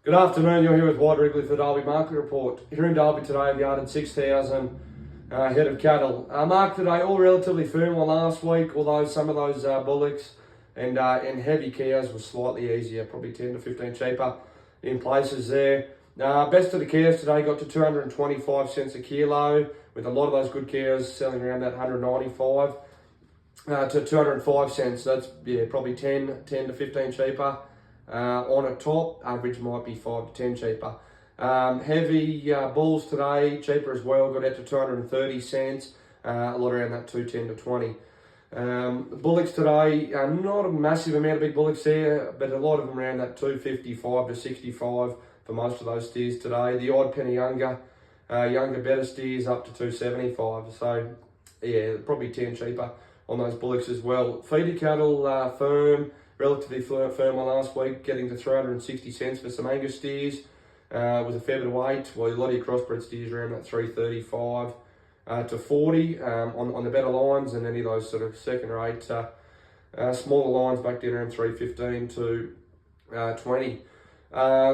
Good afternoon, you're here with White Wrigley for the Dalby Market Report. Here in Dalby today, we yarded 6,000 head of cattle. Market today, all relatively firm on last week, although some of those bullocks and heavy cows were slightly easier, probably 10 to 15 cheaper in places there. Best of the cows today got to 225 cents a kilo, with a lot of those good cows selling around that 195 to 205 cents. So that's probably 10 to 15 cheaper. On a top, average might be 5 to 10 cheaper. Heavy bulls today, cheaper as well, got out to 230 cents, a lot around that 210 to 20. Bullocks today, not a massive amount of big bullocks there, but a lot of them around that 255 to 65 for most of those steers today. The odd penny younger better steers up to 275. So yeah, probably 10 cheaper on those bullocks as well. Feeder cattle firm, relatively firm on last week, getting to 360 cents for some Angus steers with a fair bit of weight. Well, a lot of your crossbred steers around that 335 to 40 on the better lines, and any of those sort of second or eight smaller lines back down around 315 to 20.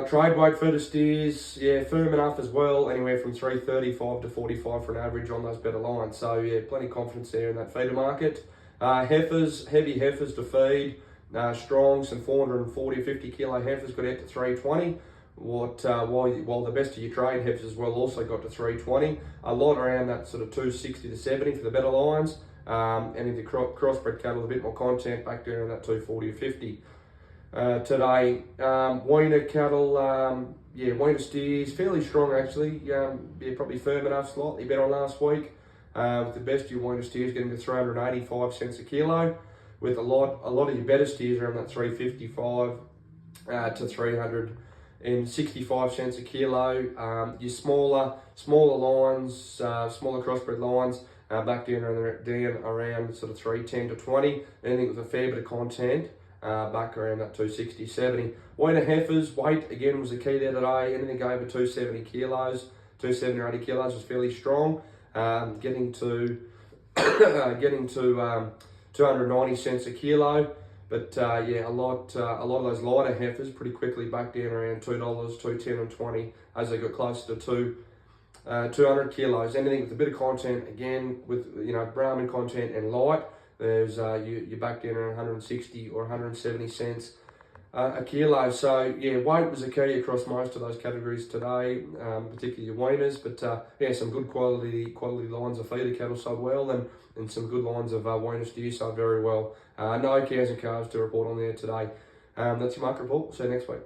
Trade weight feeder steers, yeah, firm enough as well, anywhere from 335 to 45 for an average on those better lines. So yeah, plenty of confidence there in that feeder market. Heifers, heavy heifers to feed. Strong, some 440 or 50 kilo heifers got out to 320. While the best of your trade heifers as well also got to 320. A lot around that sort of 260 to 70 for the better lines. And in the crossbred cattle, a bit more content back there in that 240 or 50. Today, weaner cattle, weaner steers, fairly strong actually. Probably firm enough, slightly better on last week. With the best of your weaner steers getting to 385 cents a kilo. With a lot of your better steers around that 355 to 365 cents a kilo. Your smaller lines, smaller crossbred lines, back down around sort of 310 to 20. Anything with a fair bit of content, back around that 260, 70. Weaner heifers, weight again was the key there today. Anything over 270 kilos, 270 or 80 kilos was fairly strong. Getting to 290 cents a kilo, but a lot of those lighter heifers pretty quickly back down around $2, $2.10 and 20 as they got closer to 200 kilos. Anything with a bit of content, again with Brahman content and light, there's you're back down around 160 or 170 cents a kilo. So yeah, weight was a key across most of those categories today, particularly your weaners, but some good quality lines of feeder cattle sold well, and some good lines of weaner steers sold very well. No cows and calves to report on there today. That's your market report. See you next week.